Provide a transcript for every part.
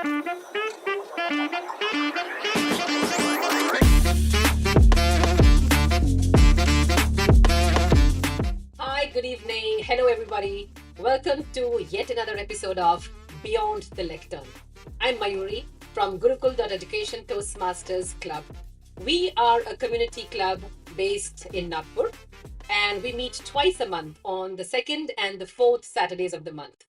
Hi, good evening. Hello, everybody. Welcome to yet another episode of Beyond the Lectern. I'm Mayuri from Gurukul.education Toastmasters Club. We are a community club based in Nagpur, and we meet twice a month on the second and the fourth Saturdays of the month.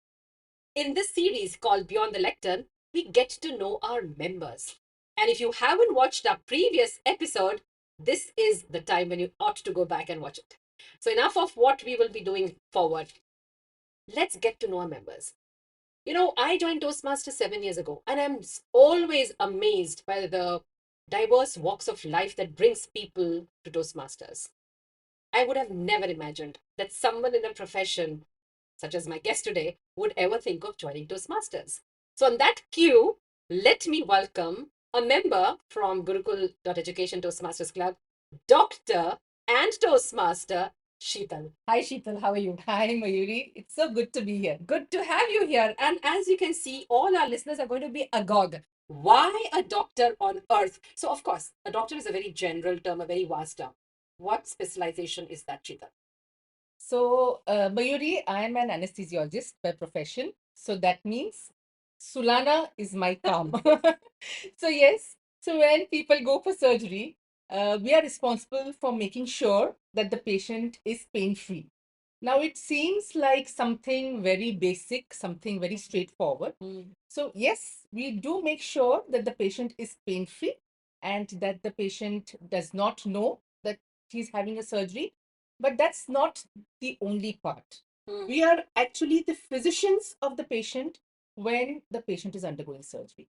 In this series called Beyond the Lectern, we get to know our members. And if you haven't watched our previous episode, this is the time when you ought to go back and watch it. So, enough of what we will be doing forward. Let's get to know our members. I joined Toastmasters 7 years ago, and I'm always amazed by the diverse walks of life that brings people to Toastmasters. I would have never imagined that someone in a profession, such as my guest today, would ever think of joining Toastmasters. So, on that cue, let me welcome a member from Gurukul.education Toastmasters Club, Dr. and Toastmaster Sheetal. Hi, Sheetal, how are you? Hi, Mayuri. It's so good to be here. Good to have you here. And as you can see, all our listeners are going to be agog. Why a doctor on earth? So, of course, a doctor is a very general term, a very vast term. What specialization is that, Sheetal? So, Mayuri, I'm an anesthesiologist by profession. So that means Sulana is my term. So, yes, so when people go for surgery, we are responsible for making sure that the patient is pain free. Now, it seems like something very basic, something very straightforward. So, yes, we do make sure that the patient is pain free and that the patient does not know that he's having a surgery. But that's not the only part. We are actually the physicians of the patient when the patient is undergoing surgery.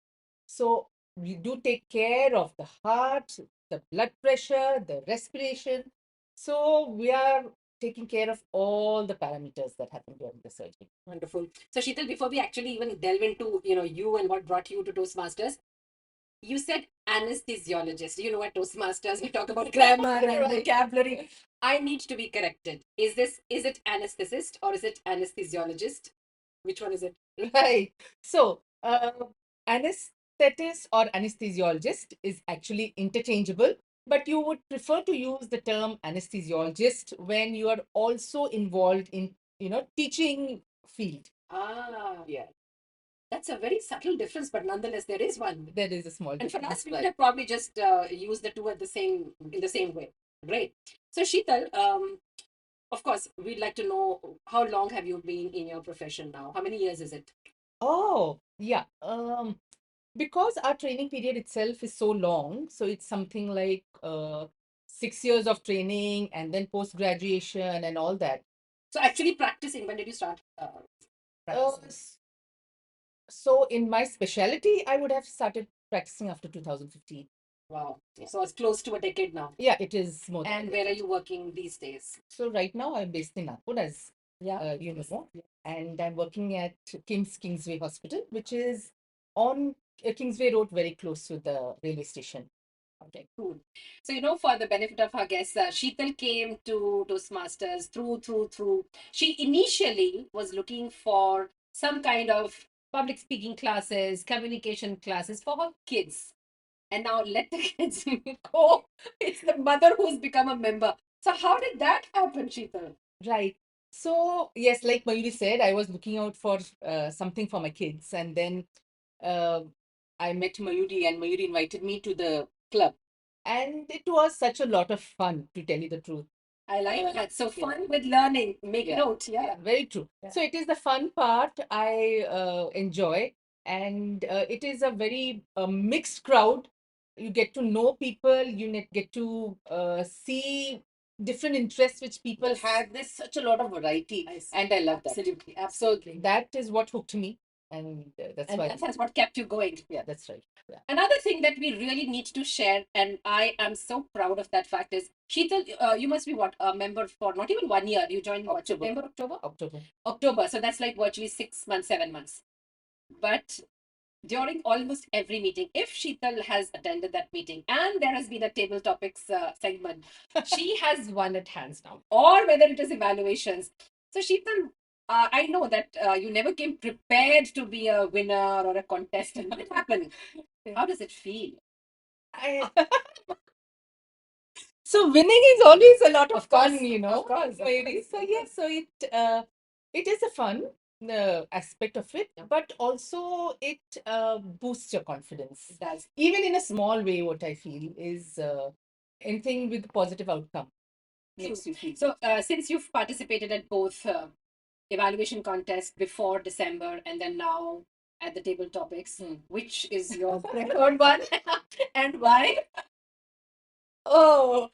So, we do take care of the heart, the blood pressure, the respiration. So, we are taking care of all the parameters that happen during the surgery. Wonderful. So, Sheetal, before we actually even delve into you and what brought you to Toastmasters, you said anesthesiologist. You know what Toastmasters, we talk about grammar and Right. vocabulary. I need to be corrected. Is it anesthetist or is it anesthesiologist? Which one is it? Right. So, anesthetist or anesthesiologist is actually interchangeable, but you would prefer to use the term anesthesiologist when you are also involved in, teaching field. Yeah. That's a very subtle difference, but nonetheless, there is one. There is a small And for difference. us, we would have probably just used the two in the same way. Great. So, Sheetal, of course, we'd like to know how long have you been in your profession now? How many years is it? Oh, yeah. Because our training period itself is so long, so it's something like 6 years of training and then post graduation and all that. So, actually practicing, when did you start practicing? So in my specialty, I would have started practicing after 2015. Wow. So, it's close to a decade now. Yeah, it is more than And a where are decade. you working these days? So right now I'm based in Nagpur, as Yeah. you know, and I'm working at Kingsway Hospital, which is on Kingsway Road, very close to the railway station. Okay, cool. So, for the benefit of our guests, Sheetal came to Toastmasters through. She initially was looking for some kind of public speaking classes, communication classes for her kids. And now let the kids go. It's the mother who's become a member. So, how did that happen, Sheetal? Right. So, yes, like Mayuri said, I was looking out for something for my kids. And then uh, I met Mayuri, and Mayuri invited me to the club. And it was such a lot of fun, to tell you the truth. I like that. So, fun with learning. Make note. Yeah. Very true. Yeah. So, it is the fun part I enjoy. And it is a very mixed crowd. You get to know people, get to see different interests which people have. There's such a lot of variety, and I love that. Absolutely. So Absolutely. that is what hooked me, and that's And why. that's what kept you going. Yeah, that's right. Yeah. Another thing that we really need to share, and I am so proud of that fact, is Sheetal, you must be what, a member for not even 1 year. You joined what, October. September, October? October. October. So that's like virtually 6 months, 7 months. But during almost every meeting, if Sheetal has attended that meeting and there has been a table topics segment, she has won it hands down, or whether it is evaluations. So, Sheetal, I know that you never came prepared to be a winner or a contestant. What happened? How does it feel? I, so winning is always a lot of fun, course, you know. of course, of Maybe. course, So of yes, so it is a fun aspect of it, but also it boosts your confidence. It does. Even in a small way, what I feel is anything with positive outcome makes you feel. So, since you've participated at both evaluation contests before December and then now at the table topics, which is your preferred one and why? Oh,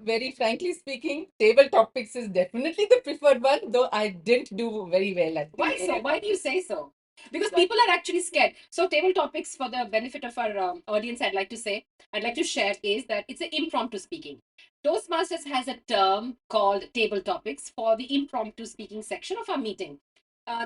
very frankly speaking, table topics is definitely the preferred one, though I didn't do very well at Why so? it. Why do you say so? Because people are actually scared. So, table topics, for the benefit of our audience, I'd like to share is that it's an impromptu speaking. Toastmasters has a term called table topics for the impromptu speaking section of our meeting.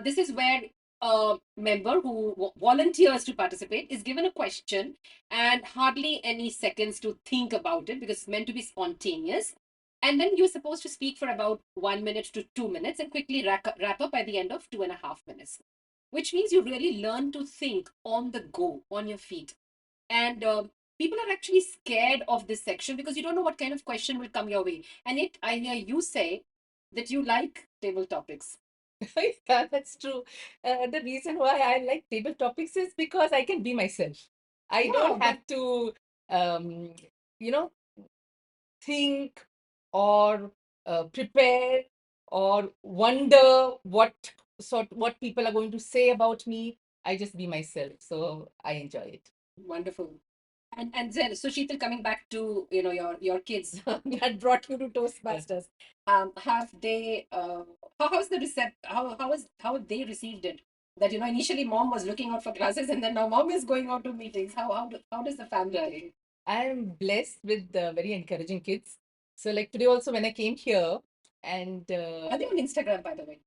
This is where a member who volunteers to participate is given a question and hardly any seconds to think about it because it's meant to be spontaneous. And then you're supposed to speak for about 1 minute to 2 minutes and quickly wrap up by the end of 2.5 minutes, which means you really learn to think on the go, on your feet. And people are actually scared of this section because you don't know what kind of question will come your way. And it, I hear you say that you like table topics. Yeah, that's true. The reason why I like table topics is because I can be myself. I Yeah, don't but have to, um, you know, think or prepare or wonder what people are going to say about me. I just be myself, so I enjoy it. wonderful. And then, so Sheetal, coming back to your kids that brought you to Toastmasters, have they how's the recept how they received it? That initially mom was looking out for classes and then now mom is going out to meetings. How does the family take it? I am blessed with very encouraging kids. So like today also when I came here and Are they on Instagram, by the way?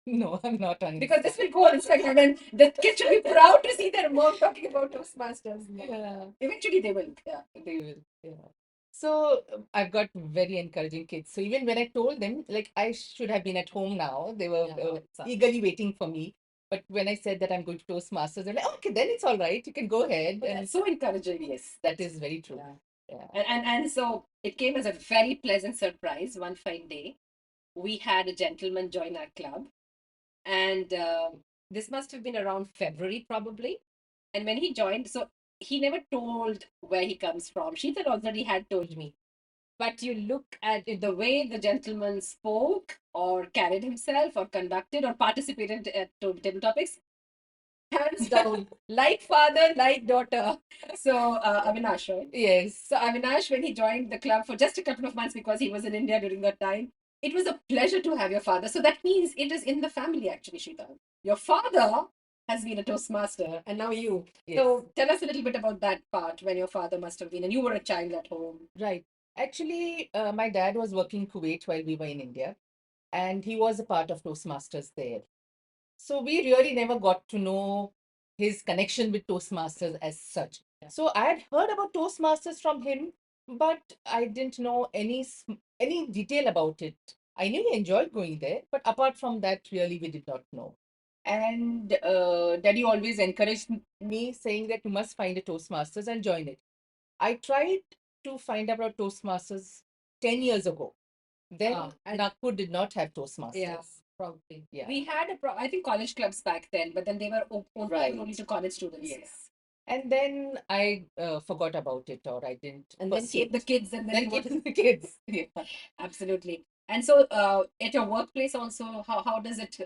no, I'm not on Because this will go on Instagram and the kids should be proud to see their mom talking about Toastmasters. Yeah, Eventually they will. Yeah. they will. Yeah. So I've got very encouraging kids. So even when I told them, like I should have been at home now, they were eagerly waiting for me. But when I said that I'm going to Toastmasters, they're like, "Oh, okay, then it's all right. You can go ahead." And so encouraging. Yes, that is very true. Yeah. Yeah. And so it came as a very pleasant surprise one fine day. We had a gentleman join our club, and this must have been around February probably. And when he joined, so he never told where he comes from. Sheetal already had told me. But you look at it, the way the gentleman spoke or carried himself or conducted or participated at table topics, hands down, like father, like daughter. So Avinash, right? Yes. So Avinash, when he joined the club for just a couple of months because he was in India during that time, it was a pleasure to have your father. So that means it is in the family, actually, Shita. Your father has been a Toastmaster, and now you. Yes. So tell us a little bit about that part when your father must have been, and you were a child at home. Right. Actually, my dad was working in Kuwait while we were in India, and he was a part of Toastmasters there. So we really never got to know his connection with Toastmasters as such. Yeah. So I had heard about Toastmasters from him, but I didn't know any detail about it. I knew he enjoyed going there, but apart from that, really we did not know. And Daddy always encouraged me, saying that you must find a Toastmasters and join it. I tried to find out about Toastmasters 10 years ago. Then Nagpur did not have Toastmasters. Yeah, probably. Yeah. We had I think college clubs back then, but then they were open only to college students. Yes. And then I forgot about it, or I didn't. And then pursue came the it. kids, and then Came the kids. yeah, absolutely. And so, at your workplace also, how does it?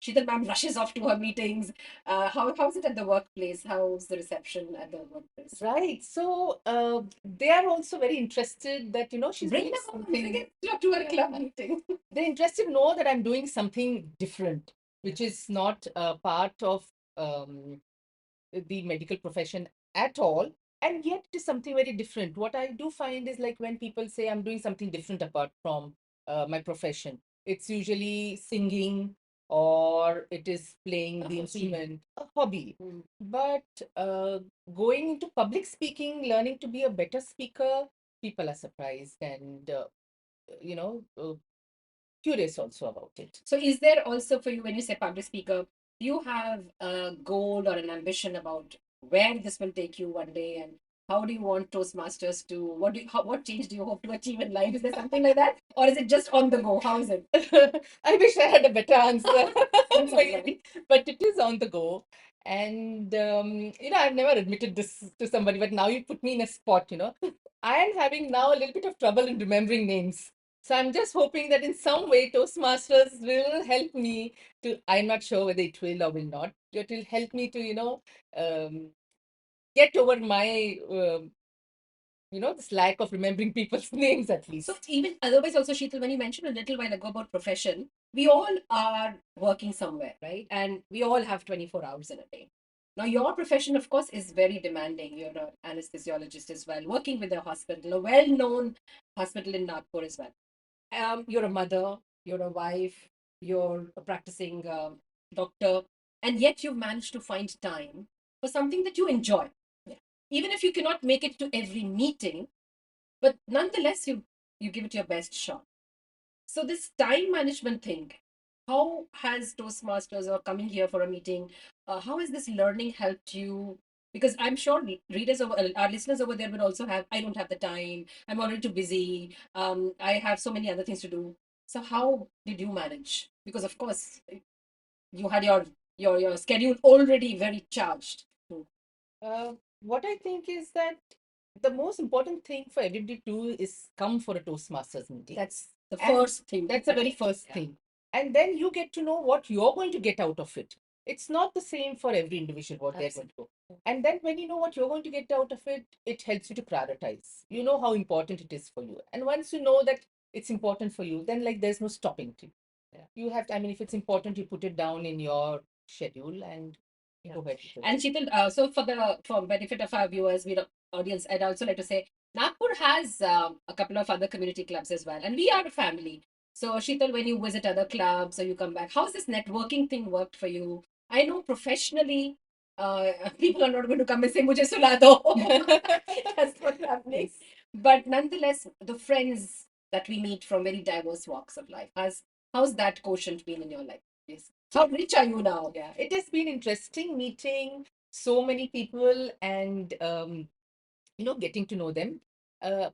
Sheetal ma'am rushes off to her meetings. How's it at the workplace? How's the reception at the workplace? Right. So they are also very interested that she's Bring doing them on, bring something. it to a club meeting. They're interested to know that I'm doing something different, which is not a part of um, the medical profession at all, and yet it is something very different. What I do find is, like, when people say I'm doing something different apart from my profession, it's usually singing or it is playing the instrument, a hobby. But going into public speaking, learning to be a better speaker, people are surprised and you know uh, curious also about it. So is there also for you, when you say public speaker, do you have a goal or an ambition about where this will take you one day, and how do you want Toastmasters to, what change do you hope to achieve in life? Is there something like that? Or is it just on the go? How is it? I wish I had a better answer. That's all right. But it is on the go. And, I've never admitted this to somebody, but now you put me in a spot, I am having now a little bit of trouble in remembering names. So I'm just hoping that in some way Toastmasters will help me to, I'm not sure whether it will or will not, it will help me to, um, get over my, this lack of remembering people's names at least. So even otherwise also, Sheetal, when you mentioned a little while ago about profession, we all are working somewhere, right? And we all have 24 hours in a day. Now, your profession, of course, is very demanding. You're an anesthesiologist as well, working with a hospital, a well-known hospital in Nagpur as well. You're a mother, you're a wife, you're a practicing doctor, and yet you've managed to find time for something that you enjoy. Yeah. Even if you cannot make it to every meeting, but nonetheless, you give it your best shot. So this time management thing, how has Toastmasters or coming here for a meeting, how has this learning helped you? Because I'm sure readers over, our listeners over there would also have, I don't have the time, I'm already too busy, I have so many other things to do. So how did you manage? Because of course you had your schedule already very charged. Uh, what I think is that the most important thing for everybody to do is come for a Toastmasters meeting. That's the And first thing. That's the very first thing. And then you get to know what you're going to get out of it. It's not the same for every individual what they're going to do. And then when you know what you're going to get out of it, it helps you to prioritize. You know how important it is for you. And once you know that it's important for you, then like there's no stopping to. You have to, I mean, if it's important, you put it down in your schedule and you go ahead with it. And Sheetal, so for benefit of our viewers, audience, I'd also like to say Nagpur has a couple of other community clubs as well, and we are a family. So Sheetal, when you visit other clubs or you come back, how's this networking thing worked for you? I know professionally, people are not going to come and say "Mujhe sula do." That's what's happening. But nonetheless, the friends that we meet from very diverse walks of life, how's that quotient been in your life? Yes. How rich are you now? Yeah, it has been interesting meeting so many people and getting to know them.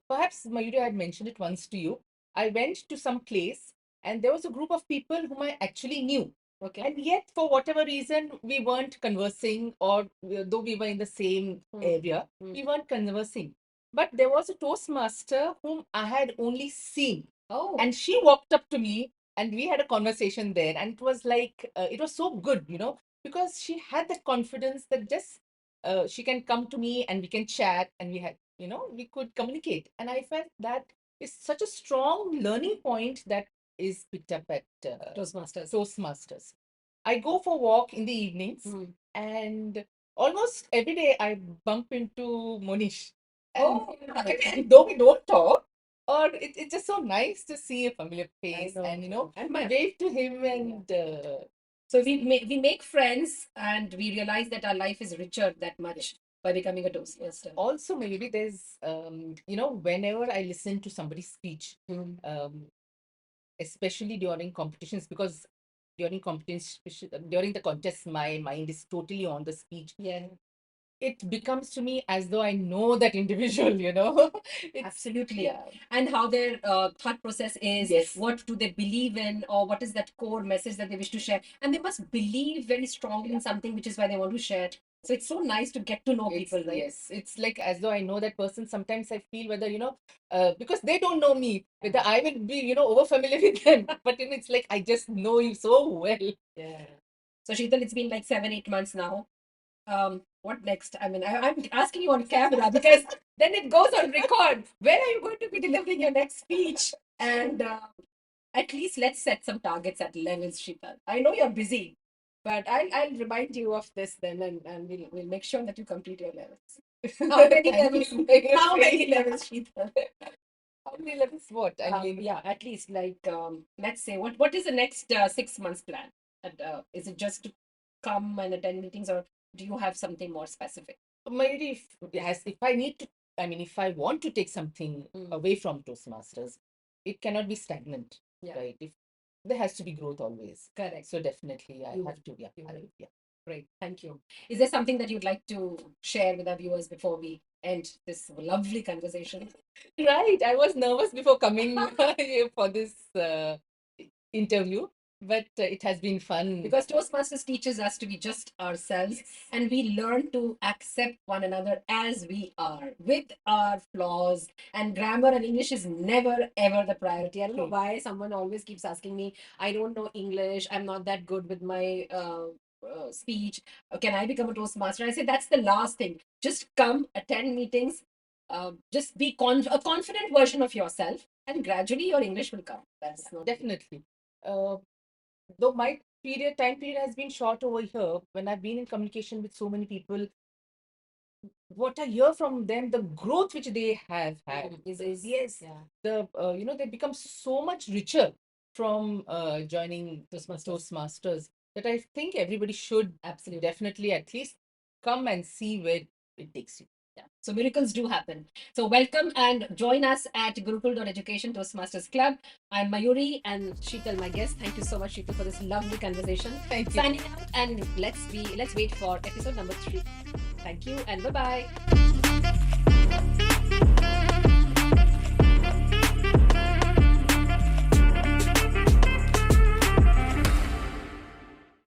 Perhaps Mayuri had mentioned it once to you. I went to some place and there was a group of people whom I actually knew. Okay. And yet, for whatever reason, we weren't conversing, or though we were in the same area, we weren't conversing. But there was a Toastmaster whom I had only seen. Oh. And she walked up to me and we had a conversation there. And it was like, it was so good, because she had that confidence that just she can come to me and we can chat and we could communicate. And I felt that is such a strong learning point that is picked up at Toastmasters. I go for walk in the evenings and almost every day I bump into Monish. And though we don't talk, or it's just so nice to see a familiar face and wave to him and so we make friends and we realize that our life is richer that much by becoming a Toastmaster. Also maybe there's whenever I listen to somebody's speech, especially during competitions, because during the contest my mind is totally on the speech. Yeah. It becomes to me as though I know that individual. Absolutely. Yeah. And how their thought process is, Yes. what do they believe in, or what is that core message that they wish to share. And they must believe very strongly in something, which is why they want to share. So it's so nice to get to know people, right? Yes, it's like as though I know that person. Sometimes I feel whether, because they don't know me, whether I will be, over familiar with them. But it's like I just know you so well. Yeah. So Sheetal, it's been like 7-8 months now. What next? I mean, I'm asking you on camera because then it goes on record. When are you going to be delivering your next speech? And at least let's set some targets at levels, Sheetal. I know you're busy, but I'll remind you of this then, and we'll make sure that you complete your levels. How many levels? How many levels, Sheetal? How many levels? What? I mean, Yeah, at least like let's say what is the next 6 months plan? And, is it just to come and attend meetings, or do you have something more specific? maybe if I need to, I mean, if I want to take something away from Toastmasters, it cannot be stagnant, Yeah. right? there has to be growth always. Correct. So definitely I You have will. to, yeah. You I will. will, yeah. Great. Thank you. Is there something that you'd like to share with our viewers before we end this lovely conversation? Right. I was nervous before coming here for this interview, but it has been fun. Because Toastmasters teaches us to be just ourselves, and we learn to accept one another as we are with our flaws. And grammar and English is never ever the priority. I don't know True. why someone always keeps asking me, I don't know English, I'm not that good with my speech. Can I become a Toastmaster? I say that's the last thing. Just come, attend meetings, just be a confident version of yourself, and gradually your English will come. That's not Definitely. Uh, though my time period has been short over here, when I've been in communication with so many people, what I hear from them, the growth which they have had is yes, yeah. the they become so much richer from joining Toastmasters that I think everybody should Absolutely. definitely at least come and see where it takes you. Yeah. So miracles do happen. So welcome and join us at Gurukul.education Toastmasters Club. I'm Mayuri and Sheetal, my guest. Thank you so much, Sheetal, for this lovely conversation. Thank you. Signing out, and let's wait for episode number 3. Thank you and bye bye.